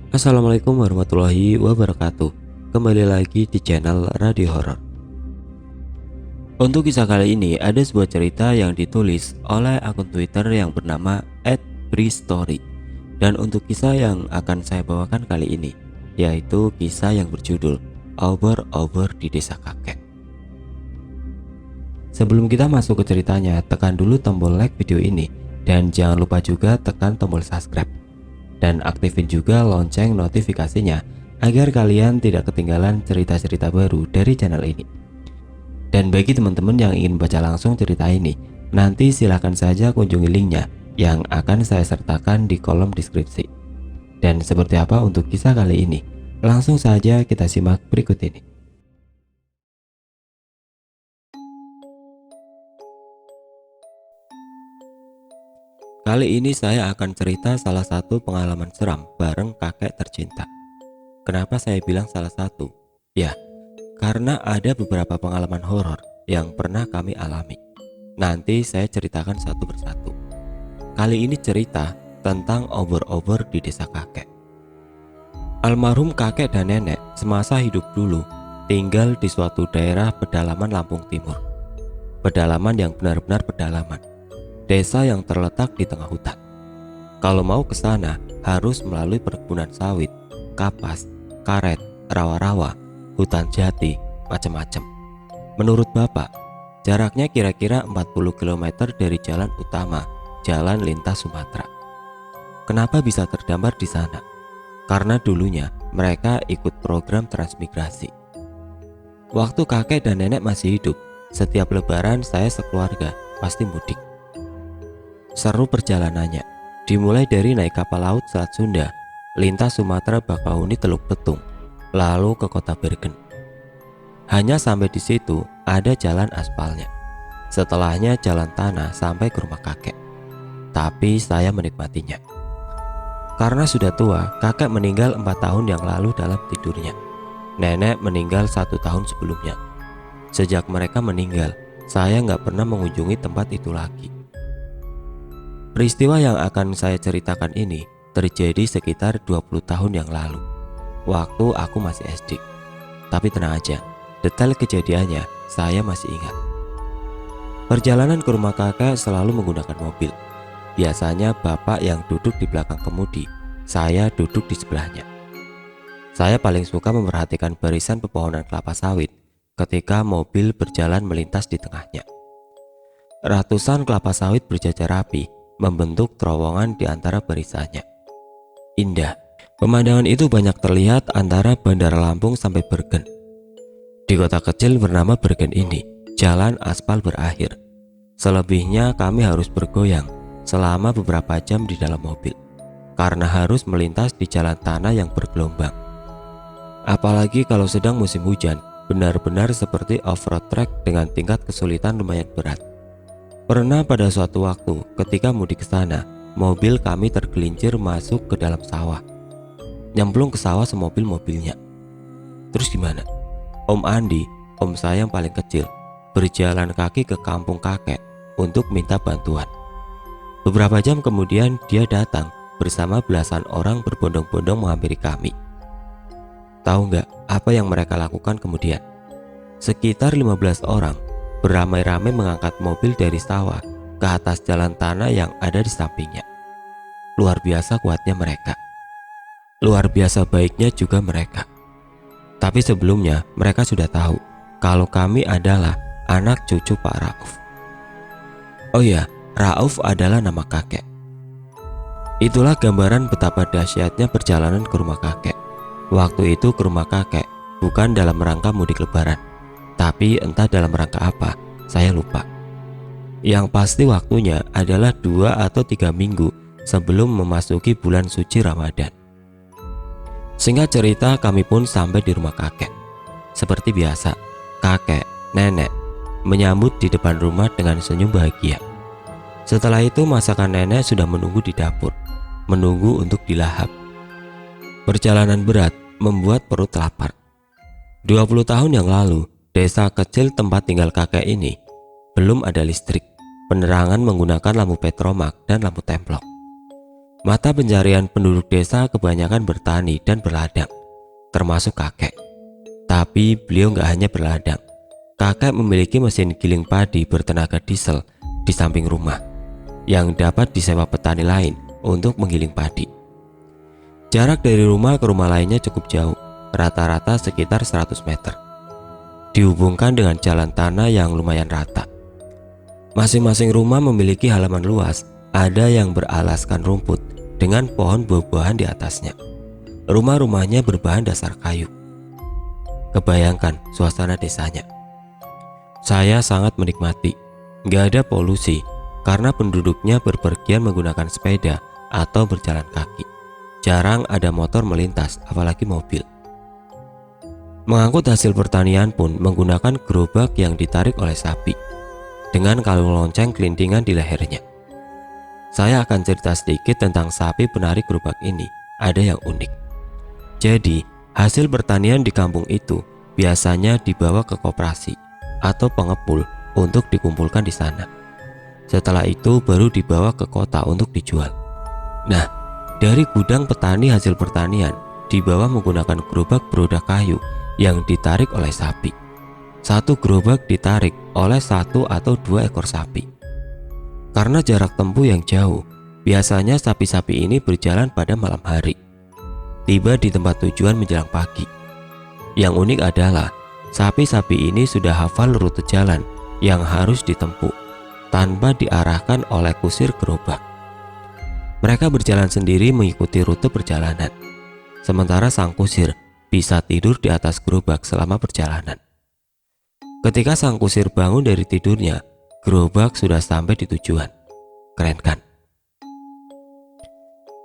Assalamualaikum warahmatullahi wabarakatuh. Kembali lagi di channel Radio Horor. Untuk kisah kali ini ada sebuah cerita yang ditulis oleh akun Twitter yang bernama @bristory. Dan untuk kisah yang akan saya bawakan kali ini yaitu kisah yang berjudul Obor-obor di Desa Kakek. Sebelum kita masuk ke ceritanya, tekan dulu tombol like video ini dan jangan lupa juga tekan tombol subscribe. Dan aktifin juga lonceng notifikasinya agar kalian tidak ketinggalan cerita-cerita baru dari channel ini. Dan bagi teman-teman yang ingin baca langsung cerita ini, nanti silahkan saja kunjungi linknya yang akan saya sertakan di kolom deskripsi. Dan seperti apa untuk kisah kali ini? Langsung saja kita simak berikut ini. Kali ini saya akan cerita salah satu pengalaman seram bareng kakek tercinta. Kenapa saya bilang salah satu? Ya, karena ada beberapa pengalaman horor yang pernah kami alami. Nanti saya ceritakan satu persatu. Kali ini cerita tentang obor-obor di desa kakek. Almarhum kakek dan nenek semasa hidup dulu tinggal di suatu daerah pedalaman Lampung Timur. Pedalaman yang benar-benar pedalaman. Desa yang terletak di tengah hutan. Kalau mau ke sana harus melalui perkebunan sawit, kapas, karet, rawa-rawa, hutan jati, macam-macam. Menurut Bapak, jaraknya kira-kira 40 km dari jalan utama, jalan lintas Sumatera. Kenapa bisa terdampar di sana? Karena dulunya mereka ikut program transmigrasi. Waktu kakek dan nenek masih hidup, setiap lebaran saya sekeluarga pasti mudik. Seru perjalanannya, dimulai dari naik kapal laut Selat Sunda, lintas Sumatera Bakahuni Teluk Betung, lalu ke kota Bergen. Hanya sampai di situ ada jalan aspalnya. Setelahnya jalan tanah sampai ke rumah kakek. Tapi saya menikmatinya. Karena sudah tua, kakek meninggal 4 tahun yang lalu dalam tidurnya. Nenek meninggal 1 tahun sebelumnya. Sejak mereka meninggal, saya nggak pernah mengunjungi tempat itu lagi. Peristiwa yang akan saya ceritakan ini terjadi sekitar 20 tahun yang lalu, waktu aku masih SD. Tapi tenang aja, detail kejadiannya saya masih ingat. Perjalanan ke rumah kakek selalu menggunakan mobil. Biasanya bapak yang duduk di belakang kemudi, saya duduk di sebelahnya. Saya paling suka memperhatikan barisan pepohonan kelapa sawit ketika mobil berjalan melintas di tengahnya. Ratusan kelapa sawit berjajar rapi membentuk terowongan di antara barisannya. Indah. Pemandangan itu banyak terlihat antara Bandara Lampung sampai Bergen. Di kota kecil bernama Bergen ini, jalan aspal berakhir. Selebihnya kami harus bergoyang selama beberapa jam di dalam mobil, karena harus melintas di jalan tanah yang bergelombang. Apalagi kalau sedang musim hujan, benar-benar seperti off-road track dengan tingkat kesulitan lumayan berat. Pernah pada suatu waktu ketika mudik ke sana, mobil kami tergelincir masuk ke dalam sawah. Nyemplung ke sawah semobil-mobilnya. Terus gimana? Om Andi, om saya yang paling kecil, berjalan kaki ke kampung kakek untuk minta bantuan. Beberapa jam kemudian dia datang bersama belasan orang berbondong-bondong menghampiri kami. Tahu nggak apa yang mereka lakukan kemudian? Sekitar 15 orang beramai-ramai mengangkat mobil dari sawah ke atas jalan tanah yang ada di sampingnya. Luar biasa kuatnya mereka. Luar biasa baiknya juga mereka. Tapi sebelumnya mereka sudah tahu kalau kami adalah anak cucu Pak Rauf. Oh ya, Rauf adalah nama kakek. Itulah gambaran betapa dahsyatnya perjalanan ke rumah kakek. Waktu itu ke rumah kakek bukan dalam rangka mudik lebaran, tapi entah dalam rangka apa, saya lupa. Yang pasti waktunya adalah 2 atau 3 minggu sebelum memasuki bulan suci Ramadan. Singkat cerita, kami pun sampai di rumah kakek. Seperti biasa, kakek, nenek menyambut di depan rumah dengan senyum bahagia. Setelah itu masakan nenek sudah menunggu di dapur, menunggu untuk dilahap. Perjalanan berat membuat perut lapar. 20 tahun yang lalu, desa kecil tempat tinggal kakek ini belum ada listrik. Penerangan menggunakan lampu petromak dan lampu templok. Mata pencarian penduduk desa kebanyakan bertani dan berladang, termasuk kakek. Tapi beliau nggak hanya berladang. Kakek memiliki mesin giling padi bertenaga diesel di samping rumah yang dapat disewa petani lain untuk menggiling padi. Jarak dari rumah ke rumah lainnya cukup jauh, rata-rata sekitar 100 meter. Dihubungkan dengan jalan tanah yang lumayan rata. Masing-masing rumah memiliki halaman luas, ada yang beralaskan rumput dengan pohon buah-buahan di atasnya. Rumah-rumahnya berbahan dasar kayu. Kebayangkan suasana desanya. Saya sangat menikmati. Gak ada polusi karena penduduknya berpergian menggunakan sepeda atau berjalan kaki. Jarang ada motor melintas, apalagi mobil. Mengangkut hasil pertanian pun menggunakan gerobak yang ditarik oleh sapi dengan kalung lonceng kelintingan di lehernya. Saya akan cerita sedikit tentang sapi penarik gerobak ini. Ada yang unik. Jadi, hasil pertanian di kampung itu biasanya dibawa ke koperasi atau pengepul untuk dikumpulkan di sana. Setelah itu baru dibawa ke kota untuk dijual. Nah, dari gudang petani hasil pertanian dibawa menggunakan gerobak beroda kayu yang ditarik oleh sapi. Satu gerobak ditarik oleh 1 atau 2 ekor sapi. Karena jarak tempuh yang jauh, biasanya sapi-sapi ini berjalan pada malam hari. Tiba di tempat tujuan menjelang pagi. Yang unik adalah sapi-sapi ini sudah hafal rute jalan yang harus ditempuh tanpa diarahkan oleh kusir gerobak. Mereka berjalan sendiri mengikuti rute perjalanan. Sementara sang kusir bisa tidur di atas gerobak selama perjalanan. Ketika sang kusir bangun dari tidurnya, gerobak sudah sampai di tujuan. Keren kan?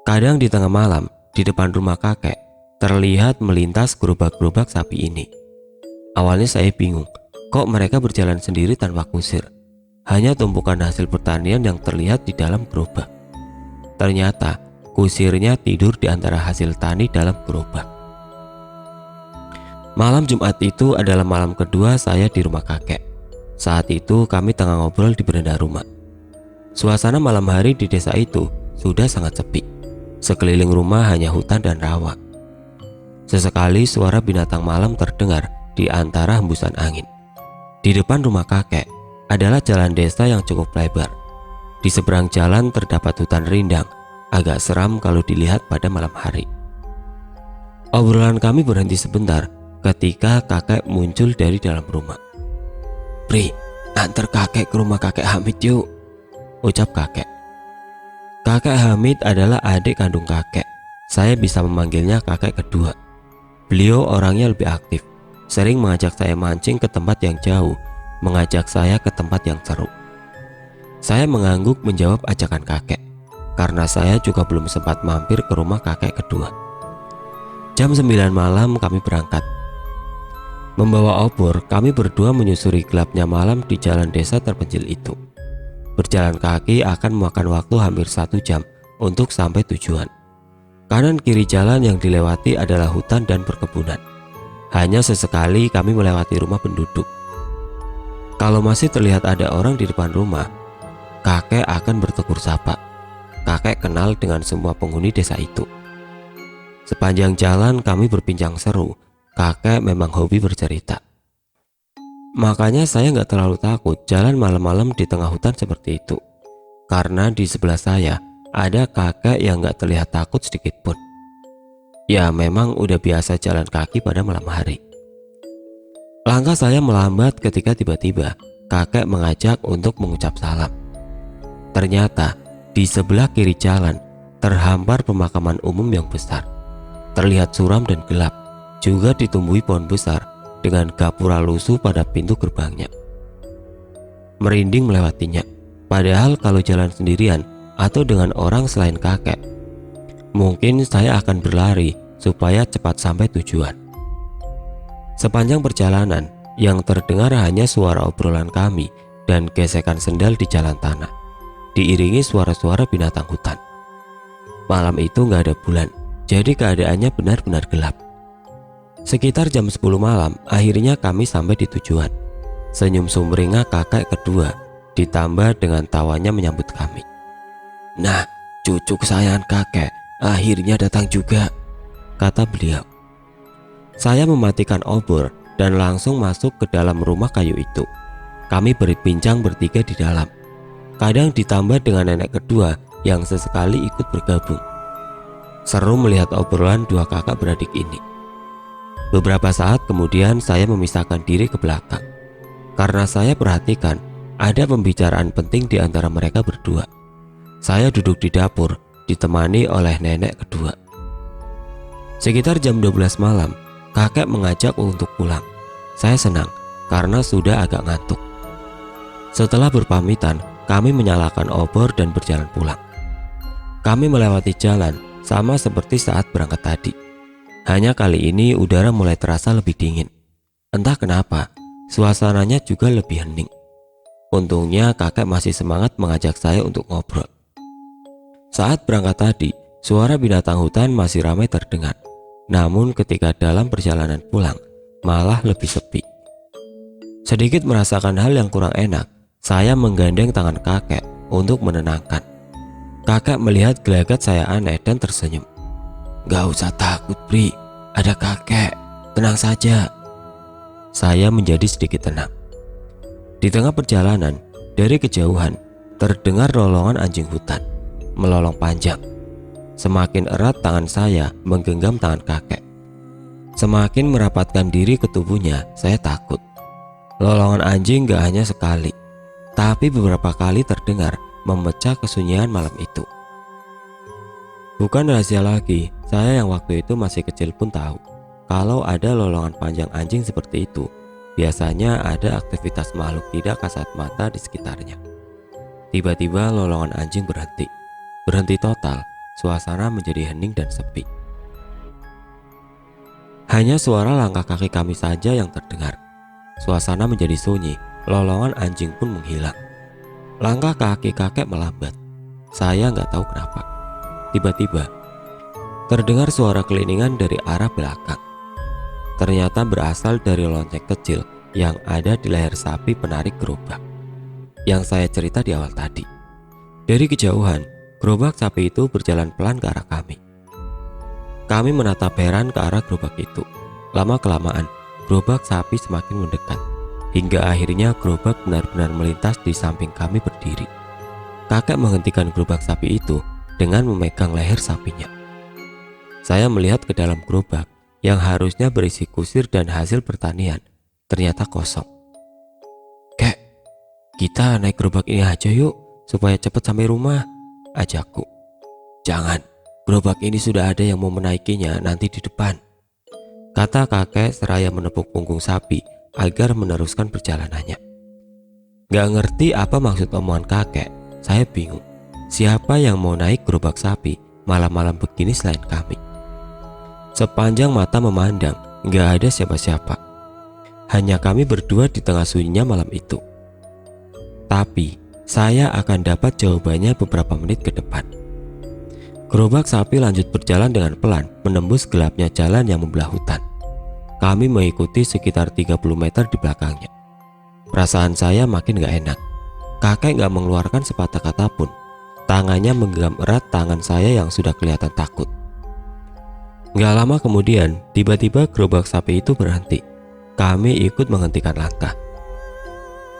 Kadang di tengah malam, di depan rumah kakek, terlihat melintas gerobak-gerobak sapi ini. Awalnya saya bingung, kok mereka berjalan sendiri tanpa kusir? Hanya tumpukan hasil pertanian yang terlihat di dalam gerobak. Ternyata kusirnya tidur di antara hasil tani dalam gerobak. Malam Jumat itu adalah malam kedua saya di rumah kakek. Saat itu kami tengah ngobrol di beranda rumah. Suasana malam hari di desa itu sudah sangat sepi. Sekeliling rumah hanya hutan dan rawa. Sesekali suara binatang malam terdengar di antara hembusan angin. Di depan rumah kakek adalah jalan desa yang cukup lebar. Di seberang jalan terdapat hutan rindang, agak seram kalau dilihat pada malam hari. Obrolan kami berhenti sebentar ketika kakek muncul dari dalam rumah. "Pri, antar kakek ke rumah kakek Hamid yuk," ucap kakek. Kakek Hamid adalah adik kandung kakek. Saya bisa memanggilnya kakek kedua. Beliau orangnya lebih aktif, sering mengajak saya mancing ke tempat yang jauh, mengajak saya ke tempat yang seru. Saya mengangguk menjawab ajakan kakek, karena saya juga belum sempat mampir ke rumah kakek kedua. Jam 9 malam kami berangkat. Membawa obor, kami berdua menyusuri gelapnya malam di jalan desa terpencil itu. Berjalan kaki akan memakan waktu hampir 1 jam untuk sampai tujuan. Kanan kiri jalan yang dilewati adalah hutan dan perkebunan. Hanya sesekali kami melewati rumah penduduk. Kalau masih terlihat ada orang di depan rumah, kakek akan bertegur sapa. Kakek kenal dengan semua penghuni desa itu. Sepanjang jalan kami berbincang seru. Kakek memang hobi bercerita. Makanya saya nggak terlalu takut jalan malam-malam di tengah hutan seperti itu. Karena di sebelah saya ada kakek yang nggak terlihat takut sedikit pun. Ya memang udah biasa jalan kaki pada malam hari. Langkah saya melambat ketika tiba-tiba kakek mengajak untuk mengucap salam. Ternyata di sebelah kiri jalan terhampar pemakaman umum yang besar. Terlihat suram dan gelap, juga ditumbuhi pohon besar dengan gapura lusuh pada pintu gerbangnya. Merinding melewatinya, padahal kalau jalan sendirian atau dengan orang selain kakek, mungkin saya akan berlari supaya cepat sampai tujuan. Sepanjang perjalanan, yang terdengar hanya suara obrolan kami dan gesekan sendal di jalan tanah, diiringi suara-suara binatang hutan. Malam itu nggak ada bulan, jadi keadaannya benar-benar gelap. Sekitar jam 10 malam, akhirnya kami sampai di tujuan. Senyum sumringah kakek kedua ditambah dengan tawanya menyambut kami. "Nah, "Cucu kesayangan kakek akhirnya datang juga," kata beliau. Saya mematikan obor dan langsung masuk ke dalam rumah kayu itu. Kami berbincang bertiga di dalam. Kadang ditambah dengan nenek kedua yang sesekali ikut bergabung. Seru melihat obrolan dua kakak beradik ini. Beberapa saat kemudian saya memisahkan diri ke belakang. Karena saya perhatikan ada pembicaraan penting di antara mereka berdua. Saya duduk di dapur ditemani oleh nenek kedua. Sekitar jam 12 malam, kakek mengajak untuk pulang. Saya senang karena sudah agak ngantuk. Setelah berpamitan, kami menyalakan obor dan berjalan pulang. Kami melewati jalan sama seperti saat berangkat tadi. Hanya kali ini udara mulai terasa lebih dingin. Entah kenapa, suasananya juga lebih hening. Untungnya kakek masih semangat mengajak saya untuk ngobrol. Saat berangkat tadi, suara binatang hutan masih ramai terdengar. Namun ketika dalam perjalanan pulang, malah lebih sepi. Sedikit merasakan hal yang kurang enak, saya menggandeng tangan kakek untuk menenangkan. Kakek melihat gelagat saya aneh dan tersenyum. "Gak usah takut, Pri. Ada kakek. Tenang saja." Saya menjadi sedikit tenang. Di tengah perjalanan, dari kejauhan, terdengar lolongan anjing hutan melolong panjang. Semakin erat tangan saya menggenggam tangan kakek. Semakin merapatkan diri ke tubuhnya, saya takut. Lolongan anjing gak hanya sekali, tapi beberapa kali terdengar memecah kesunyian malam itu. Bukan rahasia lagi, saya yang waktu itu masih kecil pun tahu kalau ada lolongan panjang anjing seperti itu, biasanya ada aktivitas makhluk tidak kasat mata di sekitarnya. Tiba-tiba lolongan anjing berhenti total. Suasana menjadi hening dan sepi. Hanya suara langkah kaki kami saja yang terdengar. Suasana menjadi sunyi, lolongan anjing pun menghilang. Langkah kaki kakek melambat. Saya nggak tahu kenapa. Tiba-tiba terdengar suara keliningan dari arah belakang. Ternyata berasal dari lonceng kecil yang ada di leher sapi penarik gerobak yang saya cerita di awal tadi. Dari kejauhan, gerobak sapi itu berjalan pelan ke arah kami. Kami menatap heran ke arah gerobak itu. Lama-kelamaan, gerobak sapi semakin mendekat, hingga akhirnya gerobak benar-benar melintas di samping kami berdiri. Kakek menghentikan gerobak sapi itu dengan memegang leher sapinya. Saya melihat ke dalam gerobak yang harusnya berisi kusir dan hasil pertanian, ternyata kosong. "Kek, kita naik gerobak ini aja yuk, supaya cepat sampai rumah," ajakku. "Jangan, gerobak ini sudah ada yang mau menaikinya nanti di depan," kata kakek seraya menepuk punggung sapi agar meneruskan perjalanannya. Gak ngerti apa maksud omongan kakek, saya bingung. Siapa yang mau naik gerobak sapi malam-malam begini selain kami? Sepanjang mata memandang, gak ada siapa-siapa. Hanya kami berdua di tengah sunyinya malam itu. Tapi saya akan dapat jawabannya beberapa menit ke depan. Gerobak sapi lanjut berjalan dengan pelan menembus gelapnya jalan yang membelah hutan. Kami mengikuti sekitar 30 meter di belakangnya. Perasaan saya makin gak enak. Kakek gak mengeluarkan sepatah kata pun. Tangannya menggenggam erat tangan saya yang sudah kelihatan takut. Gak lama kemudian, tiba-tiba gerobak sapi itu berhenti. Kami ikut menghentikan langkah.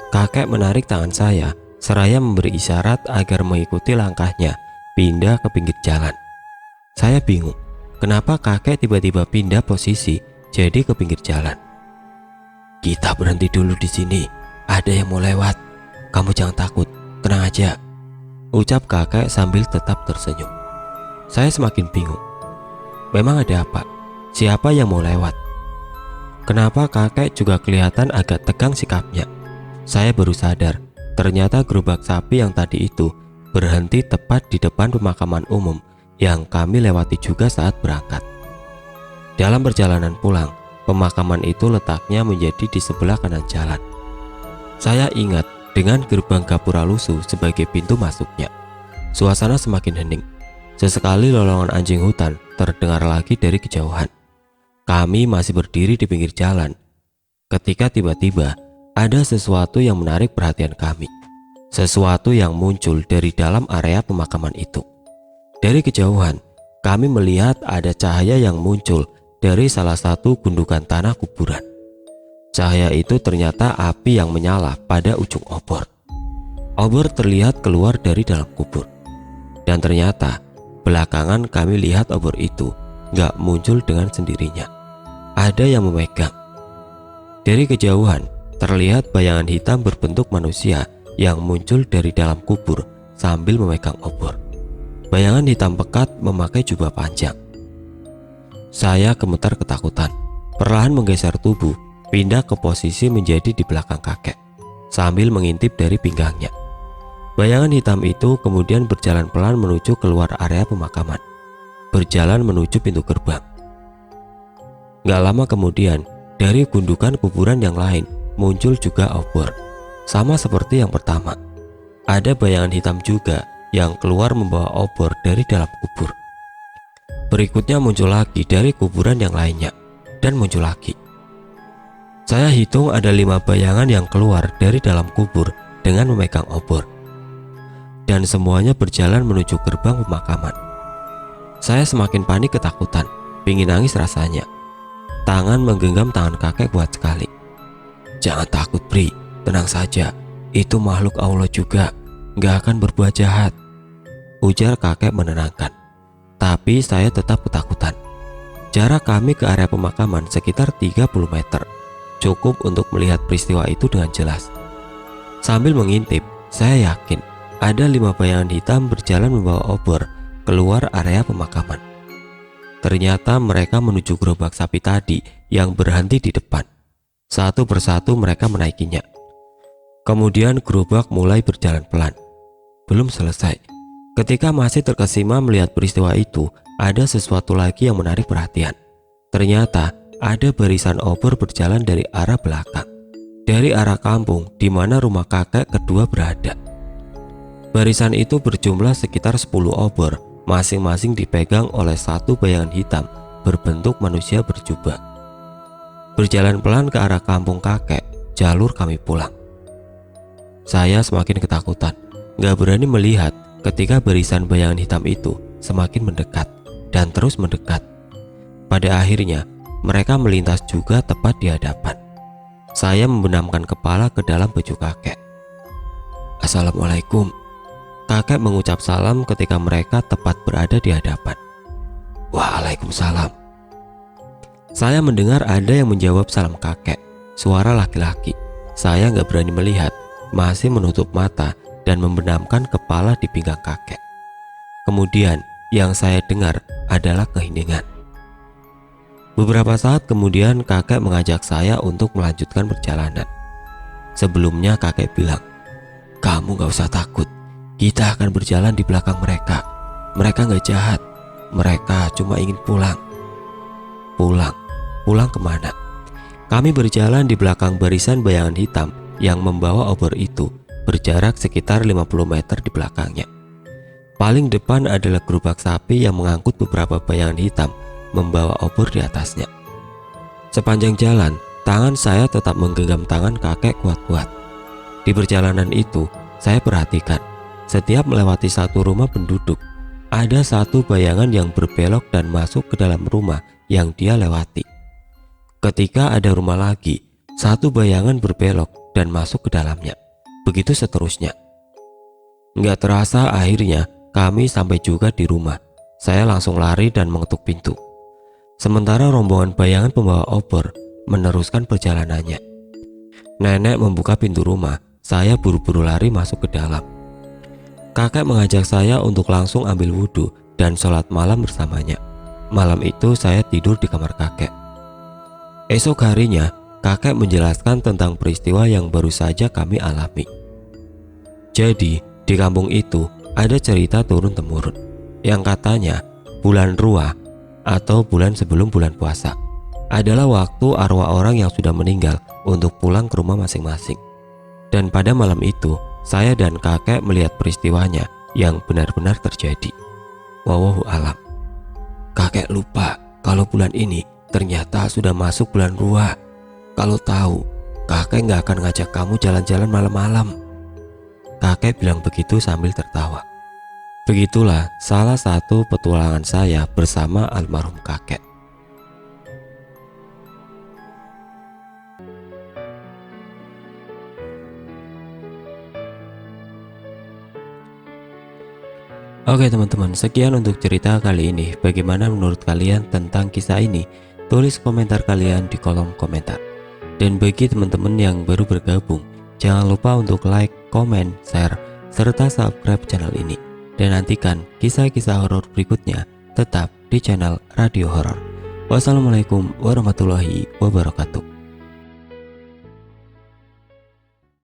Kakek menarik tangan saya seraya memberi isyarat agar mengikuti langkahnya pindah ke pinggir jalan. Saya bingung, kenapa kakek tiba-tiba pindah posisi jadi ke pinggir jalan. "Kita berhenti dulu di sini, ada yang mau lewat. Kamu jangan takut, tenang aja," ucap kakek sambil tetap tersenyum. Saya semakin bingung. Memang ada apa? Siapa yang mau lewat? Kenapa kakek juga kelihatan agak tegang sikapnya? Saya baru sadar, ternyata gerobak sapi yang tadi itu berhenti tepat di depan pemakaman umum yang kami lewati juga saat berangkat. Dalam perjalanan pulang, pemakaman itu letaknya menjadi di sebelah kanan jalan. Saya ingat dengan gerbang gapura lusuh sebagai pintu masuknya. Suasana semakin hening. Sesekali lolongan anjing hutan terdengar lagi dari kejauhan. Kami masih berdiri di pinggir jalan ketika tiba-tiba ada sesuatu yang menarik perhatian kami. Sesuatu yang muncul dari dalam area pemakaman itu. Dari kejauhan, kami melihat ada cahaya yang muncul dari salah satu gundukan tanah kuburan. Cahaya itu ternyata api yang menyala pada ujung obor. Obor terlihat keluar dari dalam kubur. Dan ternyata belakangan kami lihat obor itu gak muncul dengan sendirinya. Ada yang memegang. Dari kejauhan terlihat bayangan hitam berbentuk manusia yang muncul dari dalam kubur sambil memegang obor. Bayangan hitam pekat memakai jubah panjang. Saya gemetar ketakutan, perlahan menggeser tubuh, pindah ke posisi menjadi di belakang kakek, sambil mengintip dari pinggangnya. Bayangan hitam itu kemudian berjalan pelan menuju keluar area pemakaman, berjalan menuju pintu gerbang. Gak lama kemudian, dari gundukan kuburan yang lain muncul juga obor, sama seperti yang pertama. Ada bayangan hitam juga yang keluar membawa obor dari dalam kubur. Berikutnya muncul lagi dari kuburan yang lainnya, dan muncul lagi. Saya hitung ada 5 bayangan yang keluar dari dalam kubur dengan memegang obor. Dan semuanya berjalan menuju gerbang pemakaman. Saya semakin panik ketakutan, pingin nangis rasanya. Tangan menggenggam tangan kakek kuat sekali. "Jangan takut, Pri, tenang saja. Itu makhluk Allah juga, gak akan berbuat jahat," ujar kakek menenangkan. Tapi saya tetap ketakutan. Jarak kami ke area pemakaman sekitar 30 meter, cukup untuk melihat peristiwa itu dengan jelas. Sambil mengintip, saya yakin ada 5 bayangan hitam berjalan membawa obor keluar area pemakaman. Ternyata mereka menuju gerobak sapi tadi yang berhenti di depan. Satu persatu mereka menaikinya. Kemudian gerobak mulai berjalan pelan. Belum selesai, ketika masih terkesima melihat peristiwa itu, ada sesuatu lagi yang menarik perhatian. Ternyata ada barisan obor berjalan dari arah belakang, dari arah kampung di mana rumah kakek kedua berada. Barisan itu berjumlah sekitar 10 obor, masing-masing dipegang oleh satu bayangan hitam berbentuk manusia berjubah. Berjalan pelan ke arah kampung kakek, jalur kami pulang. Saya semakin ketakutan, gak berani melihat ketika barisan bayangan hitam itu semakin mendekat dan terus mendekat. Pada akhirnya, mereka melintas juga tepat di hadapan. Saya membenamkan kepala ke dalam baju kakek. "Assalamualaikum." Kakek mengucap salam ketika mereka tepat berada di hadapan. "Waalaikumsalam." Saya mendengar ada yang menjawab salam kakek, suara laki-laki. Saya gak berani melihat, masih menutup mata dan membenamkan kepala di pinggang kakek. Kemudian yang saya dengar adalah keheningan. Beberapa saat kemudian kakek mengajak saya untuk melanjutkan perjalanan. Sebelumnya kakek bilang, "Kamu gak usah takut, kita akan berjalan di belakang mereka. Mereka gak jahat, mereka cuma ingin pulang." Pulang kemana? Kami berjalan di belakang barisan bayangan hitam yang membawa obor itu, berjarak sekitar 50 meter di belakangnya. Paling depan adalah gerobak sapi yang mengangkut beberapa bayangan hitam membawa obor di atasnya. Sepanjang jalan, tangan saya tetap menggenggam tangan kakek kuat-kuat. Di perjalanan itu, saya perhatikan setiap melewati satu rumah penduduk, ada satu bayangan yang berbelok dan masuk ke dalam rumah yang dia lewati. Ketika ada rumah lagi, satu bayangan berbelok dan masuk ke dalamnya. Begitu seterusnya. Nggak terasa akhirnya kami sampai juga di rumah. Saya langsung lari dan mengetuk pintu. Sementara rombongan bayangan pembawa obor meneruskan perjalanannya. Nenek membuka pintu rumah, saya buru-buru lari masuk ke dalam. Kakek mengajak saya untuk langsung ambil wudhu dan sholat malam bersamanya. Malam itu saya tidur di kamar kakek. Esok harinya, kakek menjelaskan tentang peristiwa yang baru saja kami alami. Jadi, di kampung itu ada cerita turun-temurun yang katanya bulan Ruah atau bulan sebelum bulan puasa adalah waktu arwah orang yang sudah meninggal untuk pulang ke rumah masing-masing. Dan pada malam itu, saya dan kakek melihat peristiwanya yang benar-benar terjadi. Wallahu alam. Kakek lupa kalau bulan ini ternyata sudah masuk bulan Ruah. Kalau tahu, kakek gak akan ngajak kamu jalan-jalan malam-malam. Kakek bilang begitu sambil tertawa. Begitulah salah satu petualangan saya bersama almarhum kakek. Oke teman-teman, sekian untuk cerita kali ini. Bagaimana menurut kalian tentang kisah ini? Tulis komentar kalian di kolom komentar. Dan bagi teman-teman yang baru bergabung, jangan lupa untuk like, komen, share, serta subscribe channel ini. Dan nantikan kisah-kisah horor berikutnya tetap di channel Radio Horor. Wassalamualaikum warahmatullahi wabarakatuh.